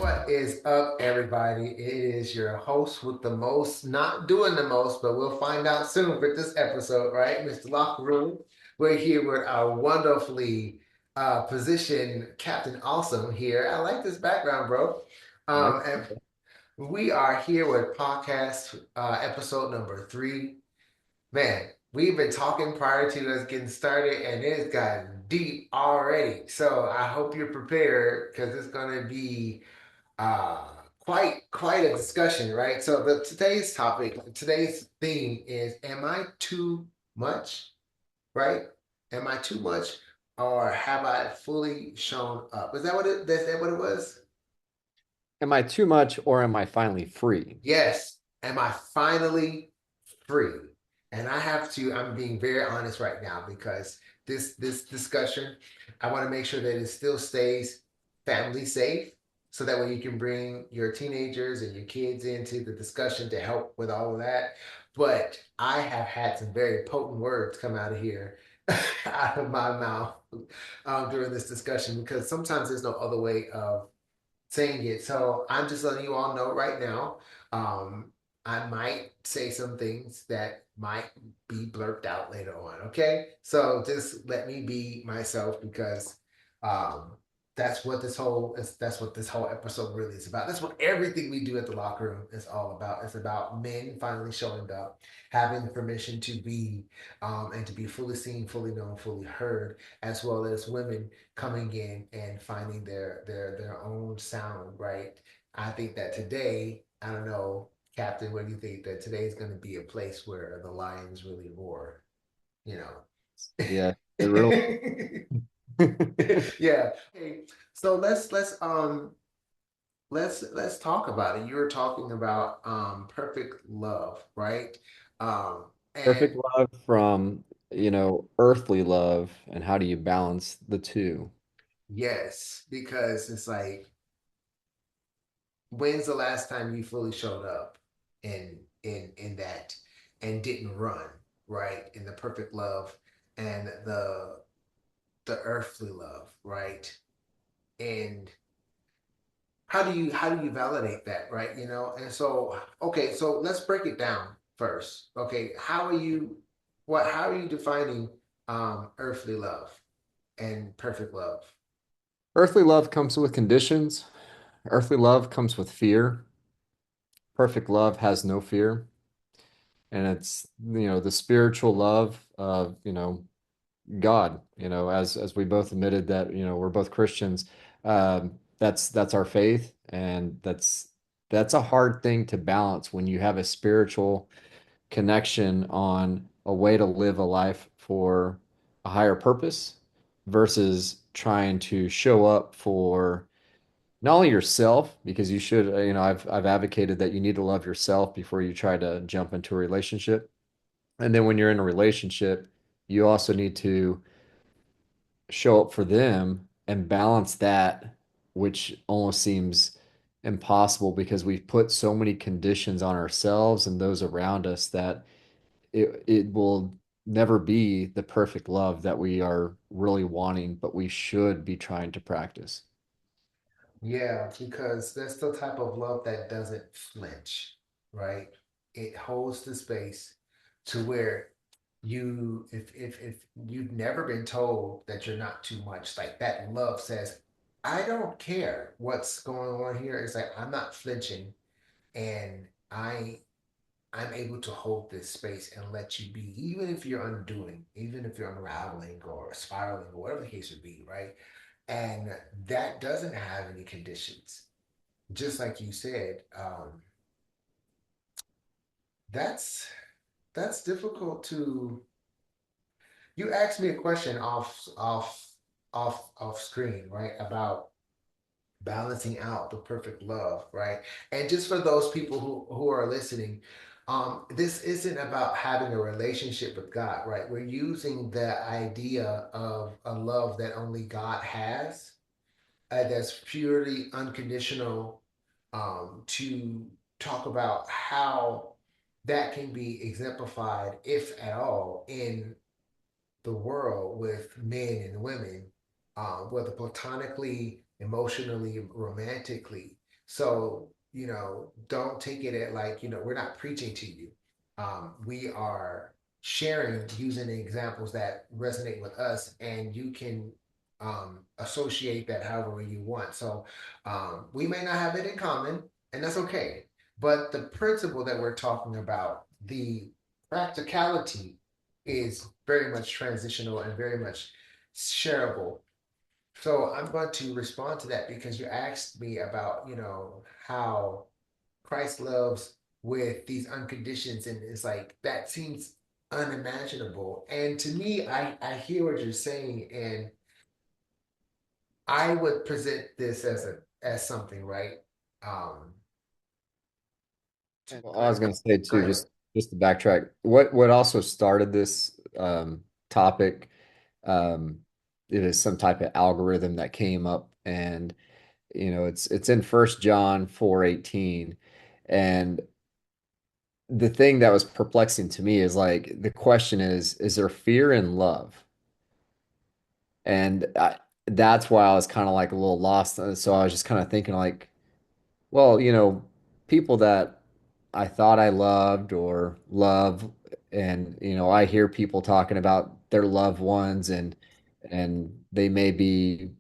What is up, everybody? It is your host with the most, not doing the most, but we'll find out soon for this episode, right? Mr. Locker Room. We're here with our wonderfully positioned Captain Awesome here. I like this background, bro. Thanks. And we are here with podcast episode number 3. Man, we've been talking prior to us getting started, and it's gotten deep already. So I hope you're prepared because it's going to be uh, quite a discussion, right? So today's topic, today's theme is: Am I too much? Right? Am I too much, or have I fully shown up? Is that what it was? Am I too much or am I finally free? Yes. Am I finally free? And I have to. I'm being very honest right now because this discussion, I want to make sure that it still stays family safe, so that way you can bring your teenagers and your kids into the discussion to help with all of that. But I have had some very potent words come out of here, out of my mouth, during this discussion, because sometimes there's no other way of saying it. So I'm just letting you all know right now. Um, I might say some things that might be blurted out later on. Okay, so just let me be myself because um, that's what this whole episode really is about. That's what everything we do at the locker room is all about. It's about men finally showing up, having the permission to be and to be fully seen, fully known, fully heard, as well as women coming in and finding their own sound, right? I think that today, I don't know, Captain, what do you think that today is going to be a place where the lions really roar, you know? Yeah, it really. Yeah. Okay. So let's talk about it. You were talking about perfect love, right? Um and Perfect love from, earthly love, and how do you balance the two? yes, because it's like, when's the last time you fully showed up in that and didn't run, right? In the perfect love and the earthly love, right? And how do you validate that, right? And so, okay, so let's break it down first. Okay, how are you defining earthly love and perfect love? Earthly love comes with conditions. Earthly love comes with fear. Perfect love has no fear. And it's, the spiritual love of, God, as we both admitted that, we're both Christians. That's our faith, and that's a hard thing to balance when you have a spiritual connection on a way to live a life for a higher purpose versus trying to show up for not only yourself, because you should, I've advocated that you need to love yourself before you try to jump into a relationship. And then when you're in a relationship, you also need to show up for them and balance that, which almost seems impossible because we've put so many conditions on ourselves and those around us that it will never be the perfect love that we are really wanting, but we should be trying to practice. Yeah, because that's the type of love that doesn't flinch, right? It holds the space to where if you've never been told that you're not too much, like that love says, I don't care what's going on here. It's like I'm not flinching, and I'm able to hold this space and let you be, even if you're undoing, even if you're unraveling or spiraling or whatever the case would be, right? And that doesn't have any conditions. Just like you said, that's that's difficult to. You asked me a question off screen, right? About balancing out the perfect love, right? And just for those people who are listening, this isn't about having a relationship with God, right? We're using the idea of a love that only God has, that's purely unconditional, to talk about how that can be exemplified, if at all, in the world with men and women, whether platonically, emotionally, romantically. So, don't take it at like, we're not preaching to you. We are sharing using the examples that resonate with us, and you can associate that however you want. So, we may not have it in common, and that's okay. But the principle that we're talking about, the practicality, is very much transitional and very much shareable. So I'm going to respond to that because you asked me about, how Christ loves with these unconditions, and it's like that seems unimaginable. And to me, I hear what you're saying, and I would present this as something, right? Um, Well, go I was ahead. going to say Go too, ahead. just to backtrack, what also started this topic, um, it is some type of algorithm that came up, and it's in First John 4:18, and the thing that was perplexing to me is like the question is there fear in love? And that's why I was kind of like a little lost. So I was just kind of thinking like, well, people that I thought I loved or love, and I hear people talking about their loved ones, and they may be,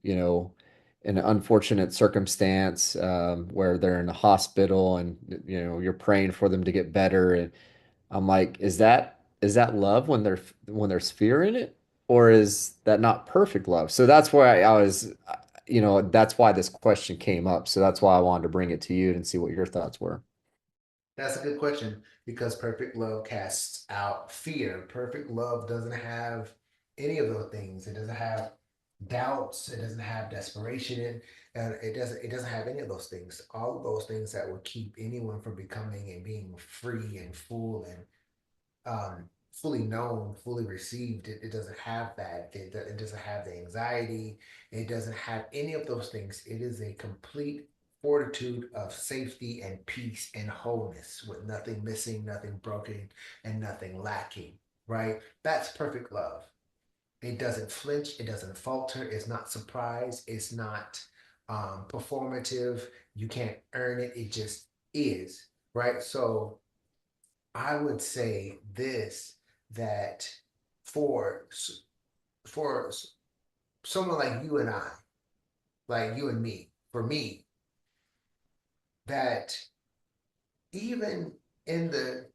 in an unfortunate circumstance, where they're in a hospital, and you're praying for them to get better. And I'm like, is that love when there's fear in it, or is that not perfect love? So that's why I was, that's why this question came up. So that's why I wanted to bring it to you and see what your thoughts were. That's a good question because perfect love casts out fear. Perfect love doesn't have any of those things. It doesn't have doubts. It doesn't have desperation. And it doesn't have any of those things. All of those things that will keep anyone from becoming and being free and full and fully known, fully received. It doesn't have that. It doesn't have the anxiety. It doesn't have any of those things. It is a complete fortitude of safety and peace and wholeness with nothing missing, nothing broken, and nothing lacking, right? That's perfect love. It doesn't flinch. It doesn't falter. It's not surprised. It's not performative. You can't earn it. It just is, right? So I would say this, that for for someone like you and I, like you and me, for me, that even in the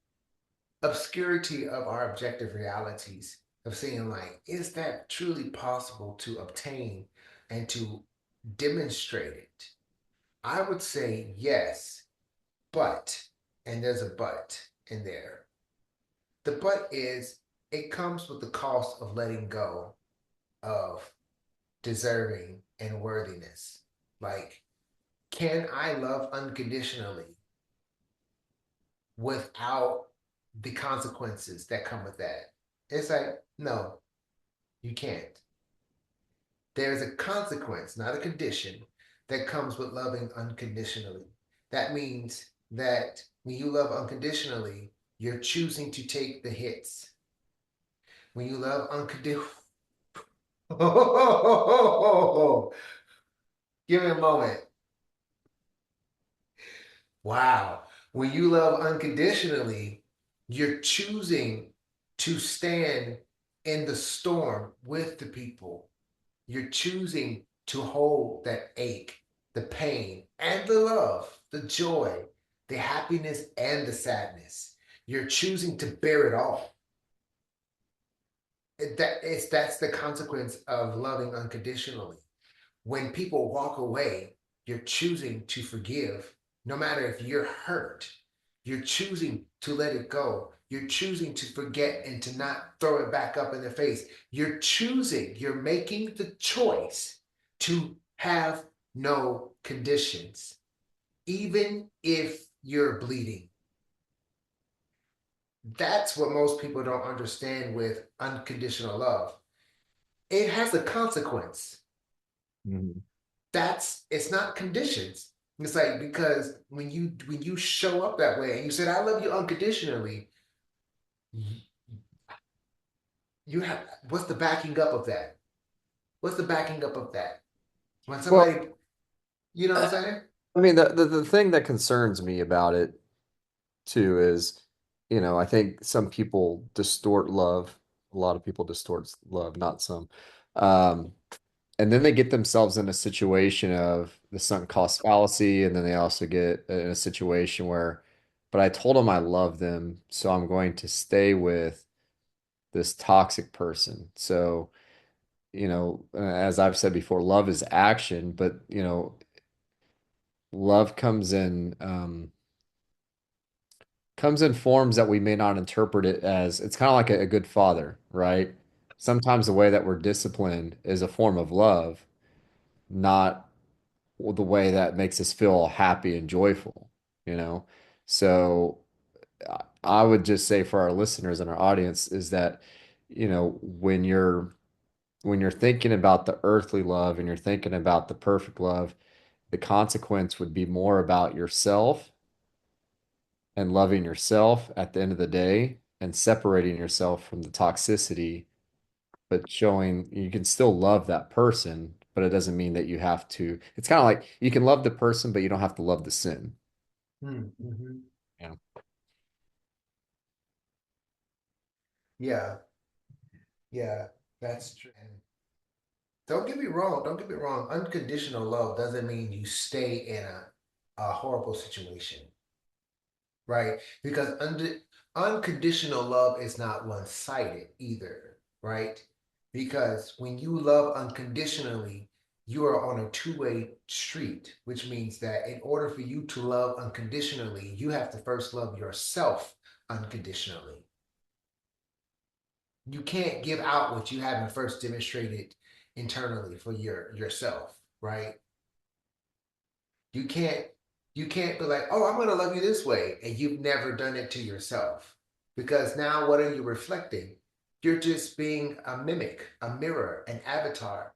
obscurity of our objective realities of seeing like, is that truly possible to obtain and to demonstrate it? I would say yes, but, and there's a but in there. The but is it comes with the cost of letting go of deserving and worthiness. Like, can I love unconditionally without the consequences that come with that? It's like, no, you can't. There's a consequence, not a condition, that comes with loving unconditionally. That means that when you love unconditionally, you're choosing to take the hits. When you love unconditionally, give me a moment. Wow. When you love unconditionally, you're choosing to stand in the storm with the people. You're choosing to hold that ache, the pain, and the love, the joy, the happiness, and the sadness. You're choosing to bear it all. That's the consequence of loving unconditionally. When people walk away, you're choosing to forgive, no matter if you're hurt. You're choosing to let it go. You're choosing to forget and to not throw it back up in their face. You're making the choice to have no conditions, even if you're bleeding. That's what most people don't understand with unconditional love. It has a consequence. Mhm. It's not conditions. It's like because when you show up that way and you said I love you unconditionally, you have what's the backing up of that? What's the backing up of that? When Well, somebody, you know what I'm saying? I mean, the thing that concerns me about it too is, I think some people distort love. A lot of people distort love, not some. Um, and then they get themselves in a situation of the sunk cost fallacy, and then they also get in a situation where, but I told them I love them, so I'm going to stay with this toxic person. So, as I've said before, love is action, but love comes in forms that we may not interpret it as. It's kind of like a good father, right? Sometimes the way that we're disciplined is a form of love, not the way that makes us feel happy and joyful, you know? So I would just say for our listeners and our audience is that, when you're thinking about the earthly love and you're thinking about the perfect love, the consequence would be more about yourself and loving yourself at the end of the day and separating yourself from the toxicity, but showing you can still love that person, but it doesn't mean that you have to. It's kind of like you can love the person, but you don't have to love the sin. Mm-hmm. Yeah. Yeah, yeah, that's true. And don't get me wrong, don't get me wrong. Unconditional love doesn't mean you stay in a horrible situation, right? Because unconditional love is not one-sided either, right? Because when you love unconditionally, you are on a two-way street, which means that in order for you to love unconditionally, you have to first love yourself unconditionally. You can't give out what you haven't first demonstrated internally for yourself, right? You can't you can't be like, oh, I'm gonna love you this way, and you've never done it to yourself. Because now what are you reflecting? You're just being a mimic, a mirror, an avatar.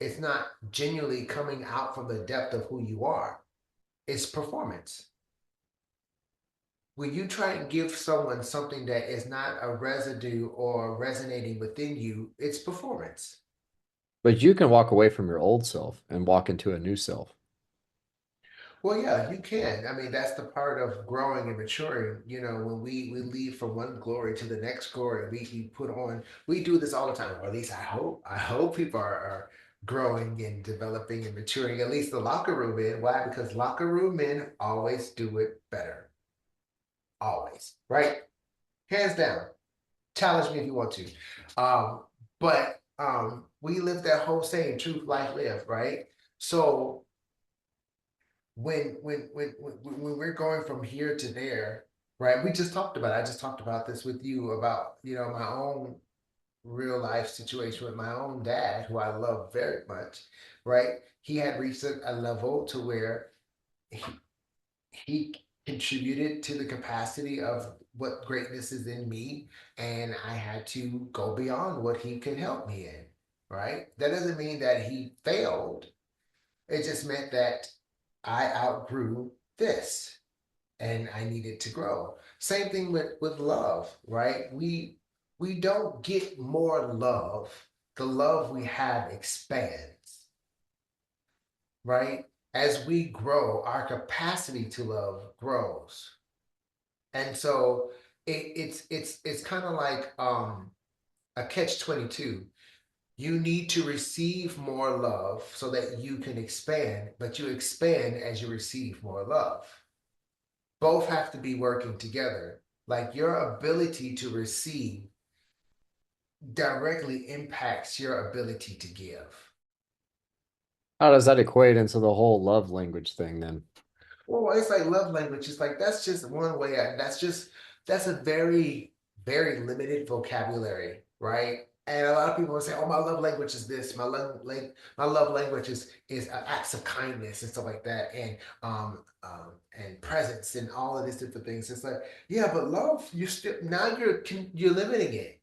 It's not genuinely coming out from the depth of who you are. It's performance. When you try and give someone something that is not a residue or resonating within you, it's performance. But you can walk away from your old self and walk into a new self. Well, yeah, you can. I mean, that's the part of growing and maturing. When we leave from one glory to the next glory, we put on, we do this all the time, or at least I hope people are growing and developing and maturing, at least the locker room men. Why? Because locker room men always do it better. Always, right? Hands down. Challenge me if you want to. But we live that whole saying, truth, life, live, right? So when we're going from here to there, right? We just talked about. I just talked about this with you about my own real life situation with my own dad, who I love very much, right? He had reached a level to where he, he contributed to the capacity of what greatness is in me, and I had to go beyond what he could help me in, right? That doesn't mean that he failed. It just meant that I outgrew this and I needed to grow. Same thing with love, right? We don't get more love. The love we have expands, right? As we grow, our capacity to love grows. And so it's kind of like a catch 22. You need to receive more love so that you can expand, but you expand as you receive more love. Both have to be working together. Like your ability to receive directly impacts your ability to give. How does that equate into the whole love language thing then? Well, it's like love language. It's like that's just one way. That's a very, very limited vocabulary, right? And a lot of people will say, "Oh, my love language is this. My love language is acts of kindness and stuff like that, and presence and all of these different things." It's like, yeah, but love, you still now you're limiting it.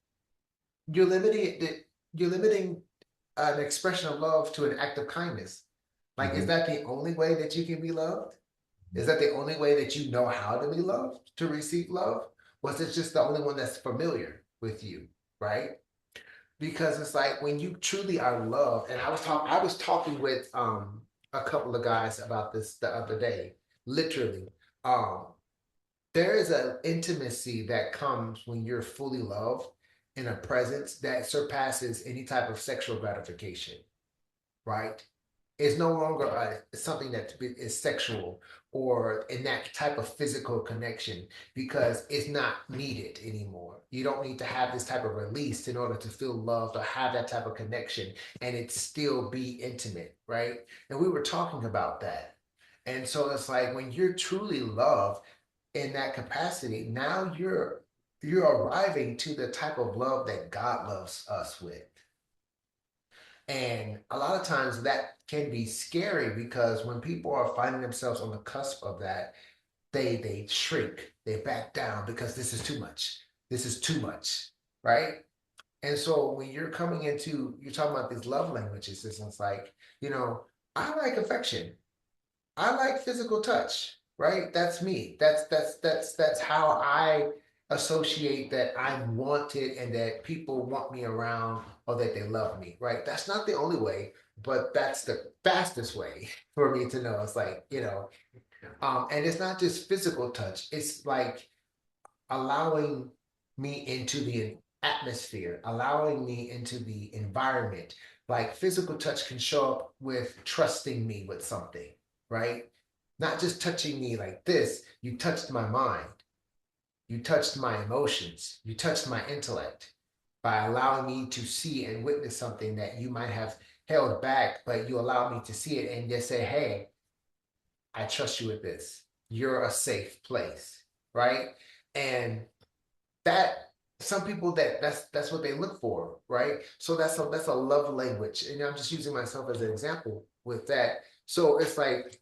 You're limiting it. You're limiting an expression of love to an act of kindness. Like, is Mhm. that the only way that you can be loved? Is that the only way that you know how to be loved, to receive love? Was it just the only one that's familiar with you, right? Because it's like when you truly are loved, and I was talking with a couple of guys about this the other day. Literally, um, there is an intimacy that comes when you're fully loved in a presence that surpasses any type of sexual gratification, right? It's no longer something that is sexual or in that type of physical connection because it's not needed anymore. You don't need to have this type of release in order to feel loved or have that type of connection and it still be intimate, right? And we were talking about that. And so it's like when you're truly loved in that capacity, now you're arriving to the type of love that God loves us with. And a lot of times that can be scary because when people are finding themselves on the cusp of that, they shrink, they back down because this is too much. This is too much, right? And so when you're talking about these love languages, it's like, you know, I like affection. I like physical touch, right? That's me. That's how I associate that I'm wanted and that people want me around or that they love me, right? That's not the only way, but that's the fastest way for me to know. It's like, and it's not just physical touch. It's like allowing me into the atmosphere, allowing me into the environment. Like physical touch can show up with trusting me with something, right? Not just touching me like this, you touched my mind, you touched my emotions, you touched my intellect by allowing me to see and witness something that you might have held back, but you allowed me to see it and just say, hey, I trust you with this. You're a safe place, right? And that some people that's what they look for, right? So that's a love language, and I'm just using myself as an example with that. So it's like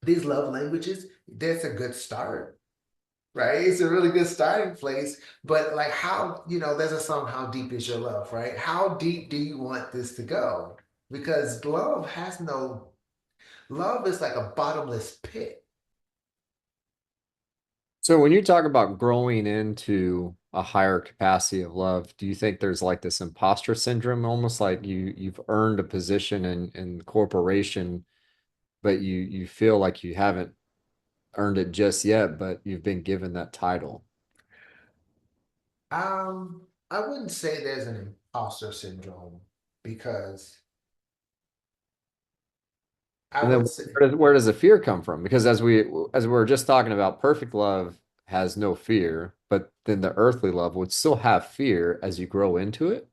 these love languages, that's a good start, right? It's a really good starting place. But like how there's a song, "How Deep Is Your Love," right? How deep do you want this to go? Because love is like a bottomless pit. So when you talk about growing into a higher capacity of love, do you think there's like this imposter syndrome, almost like you've earned a position in corporation, but you feel like you haven't earned it just yet, but you've been given that title? I wouldn't say there's an imposter syndrome because I And then would say, where does the fear come from? Because as we were just talking about, perfect love has no fear, but then the earthly love would still have fear as you grow into it.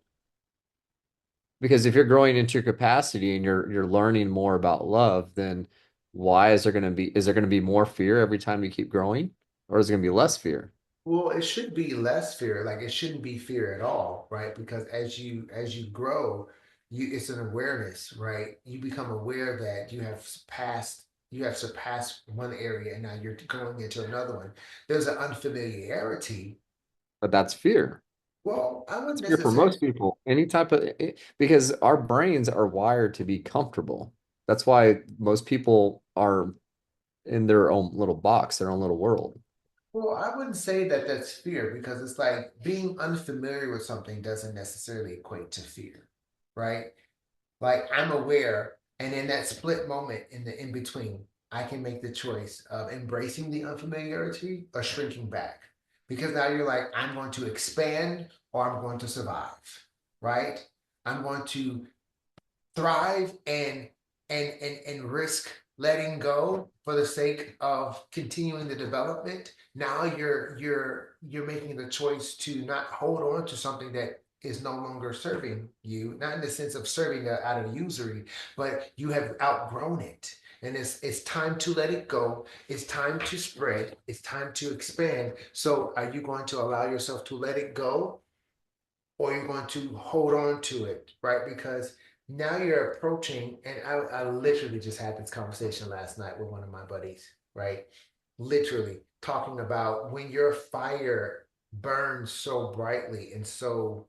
Because if you're growing into your capacity and you're learning more about love, then why is there going to be more fear every time you keep growing? Or is it going to be less fear? well, it should be less fear. Like it shouldn't be fear at all, right? Because as you grow, it's an awareness, right? You become aware that you have surpassed one area and now you're going into another one. There's an unfamiliarity. But that's fear. Well, I That's wouldn't fear for necessarily. most people. Any type of because our brains are wired to be comfortable. That's why most people are in their own little box, their own little world. Well, I wouldn't say that that's fear because it's like being unfamiliar with something doesn't necessarily equate to fear, right? Like I'm aware, and in that split moment in the in between, I can make the choice of embracing the unfamiliarity or shrinking back. Because now you're like, I'm going to expand or I'm going to survive, right? I'm going to thrive and risk letting go for the sake of continuing the development. Now you're making the choice to not hold on to something that is no longer serving you, not in the sense of serving out of usury, but you have outgrown it. And it's time to let it go. It's time to spread. It's time to expand. So are you going to allow yourself to let it go or you're going to hold on to it, right? Because now you're approaching, and I literally just had this conversation last night with one of my buddies, right? Literally talking about when your fire burns so brightly and so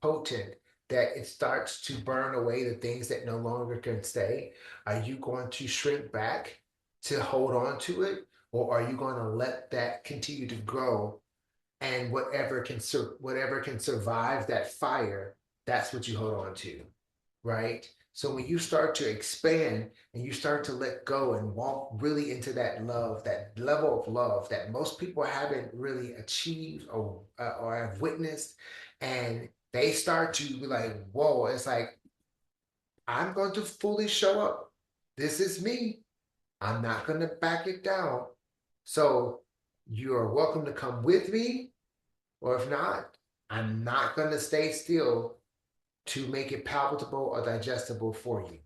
potent that it starts to burn away the things that no longer can stay. Are you going to shrink back to hold on to it? Or are you going to let that continue to grow and whatever can survive that fire, that's what you hold on to, right? So when you start to expand and you start to let go and walk really into that love, that level of love that most people haven't really achieved or have witnessed, and they start to be like, whoa, it's like, I'm going to fully show up. This is me. I'm not going to back it down. So you are welcome to come with me, or if not, I'm not going to stay still to make it palatable or digestible for you.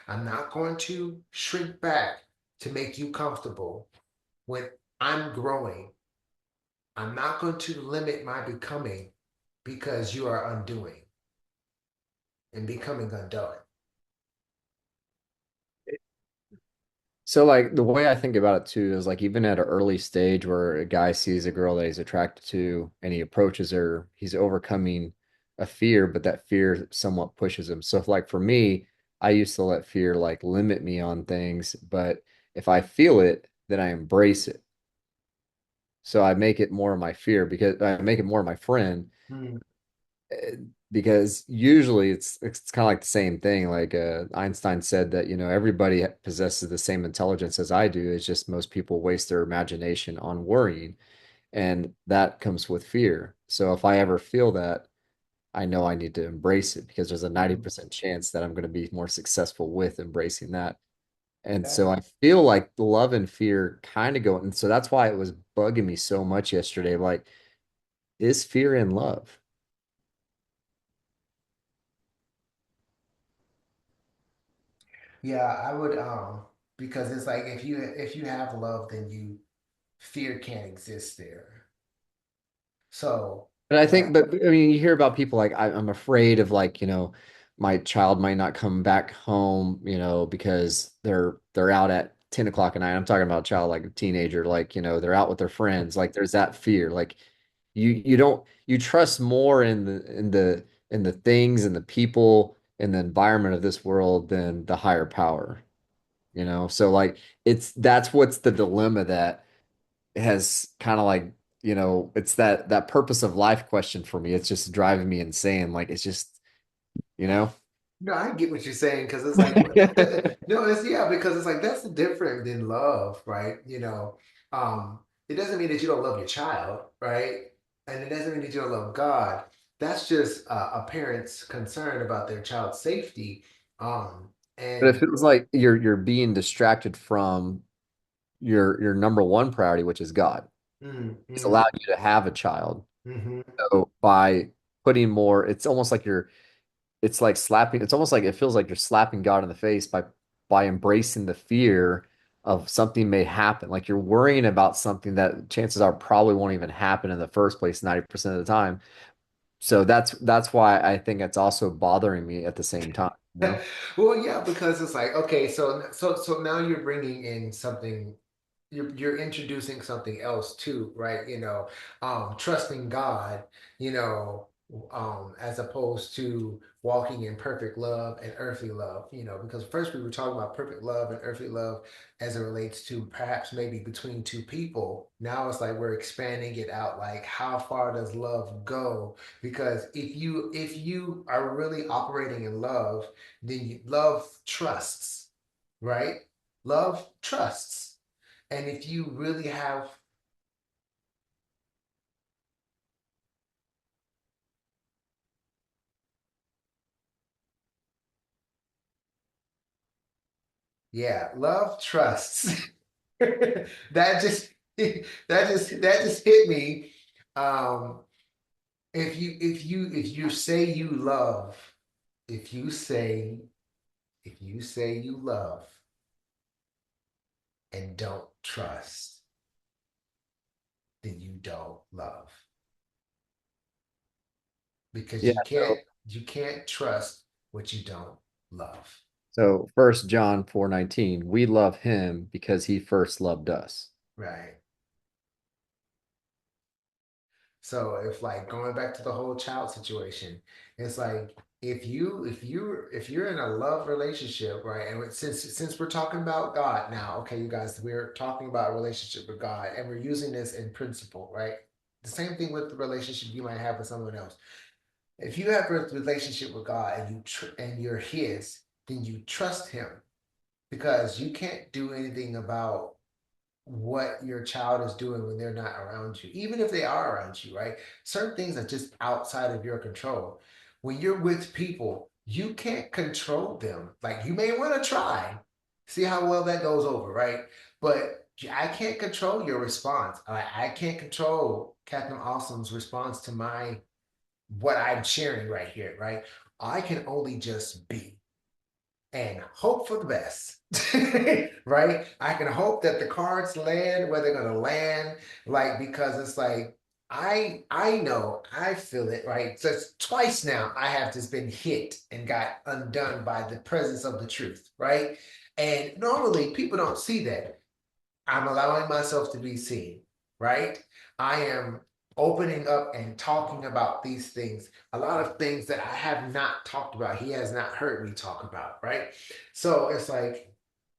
I'm not going to shrink back to make you comfortable when I'm growing. I'm not going to limit my becoming because you are undoing and becoming undone. So like the way I think about it too is like even at an early stage where a guy sees a girl that he's attracted to and he approaches her, he's overcoming a fear, but that fear somewhat pushes him. So if, like for me, I used to let fear like limit me on things, but if I feel it, then I embrace it. So I make it more of my fear because I make it more of my friend Mm. uh, because usually it's kind of like the same thing. Like Einstein said that, you know, everybody possesses the same intelligence as I do. It's just most people waste their imagination on worrying, and that comes with fear. So if I ever feel that, I know I need to embrace it because there's a Mm. 90% chance that I'm going to be more successful with embracing that. And That, so I feel like the love and fear kind of go, and so that's why it was bugging me so much yesterday. Like, is fear in love? yeah, I would because it's like if you have love, then you fear can't exist there. So But I think, what but I mean, you hear about people like I'm afraid of like, you know, my child might not come back home, you know, because they're out at 10 o'clock at night. I'm talking about a child like a teenager, like, you know, they're out with their friends. Like there's that fear. Like you don't you trust more in the things and the people and the environment of this world than the higher power, you know? So like it's that's what's the dilemma that has kind of like, you know, it's that purpose of life question for me. It's just driving me insane. Like it's just, you know. No, I get what you're saying because it's like no, it's yeah, because it's like that's different than love, right? It doesn't mean that you don't love your child, right? And it doesn't mean that you don't love God. That's just a parent's concern about their child's safety. Um, But if and it was like you're being distracted from your number one priority, which is God, mm, He's mm, allowed you to have a child. mm-hmm. So by putting more, it's almost like it's like slapping, it's almost like it feels like you're slapping God in the face by embracing the fear of something may happen. Like you're worrying about something that chances are probably won't even happen in the first place 90% of the time. So that's why I think it's also bothering me at the same time, you know? Well, yeah, because it's like okay, so now you're bringing in something you're introducing something else too, right? Trusting God, as opposed to walking in perfect love and earthly love, because first we were talking about perfect love and earthly love as it relates to perhaps maybe between two people. Now it's like we're expanding it out, like how far does love go? Because if you are really operating in love, then love trusts, right? Love trusts. And if you really have, yeah, love trusts. that just that just hit me. Um, if you say you love, if you say if you say you love and don't trust, then you don't love because Yeah. you can't trust what you don't love. So first John 4:19, we love him because he first loved us. Right. So if like going back to the whole child situation, it's like if you're in a love relationship, right? And since we're talking about God now, okay, you guys, we're talking about a relationship with God, and we're using this in principle, right? The same thing with the relationship you might have with someone else. If you have a relationship with God and and you're His, then you trust Him because you can't do anything about what your child is doing when they're not around you, even if they are around you, right? Certain things are just outside of your control. When you're with people, you can't control them. Like you may want to try, see how well that goes over, right? But I can't control your response. I can't control Captain Awesome's response to my what I'm sharing right here, right? I can only just be and hope for the best. Right? I can hope that the cards land where they're gonna land, like because it's like I know I feel it, right? So it's twice now I have just been hit and got undone by the presence of the truth, right? And normally people don't see that. I'm allowing myself to be seen, right? I am opening up and talking about these things, a lot of things that I have not talked about. He has not heard me talk about, right? So it's like,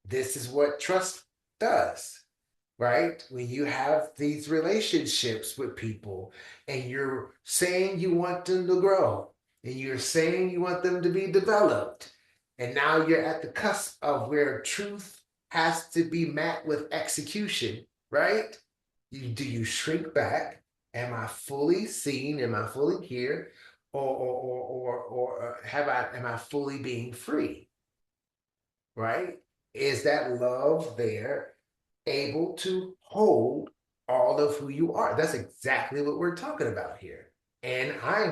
this is what trust does, right? When you have these relationships with people and you're saying you want them to grow and you're saying you want them to be developed, and now you're at the cusp of where truth has to be met with execution, right? Do you shrink back? Am I fully seen? Am I fully here? Or have I am I fully being free? Right? Is that love there able to hold all of who you are? That's exactly what we're talking about here. And I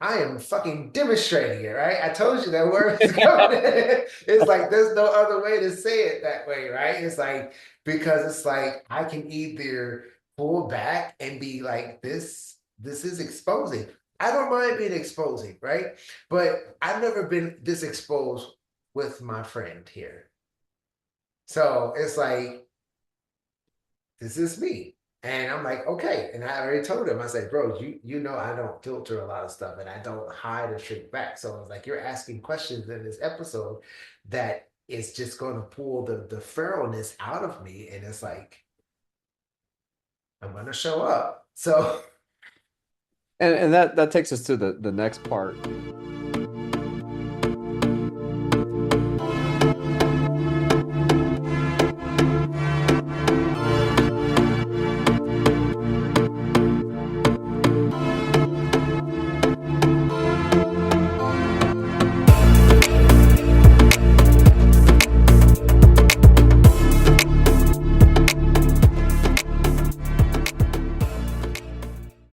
am fucking demonstrating it, right? I told you that word is coming. It's like there's no other way to say it that way, right? It's like because it's like I can either pull back and be like this is exposing. I don't mind being exposing, right? But I've never been this exposed with my friend here. So it's like this is me. And I'm like, okay. And I already told him, I said, bro, you know I don't filter a lot of stuff and I don't hide or shrink back. So it's like you're asking questions in this episode that is just going to pull the feralness out of me. And it's like, I'm gonna show up. So And that takes us to the next part.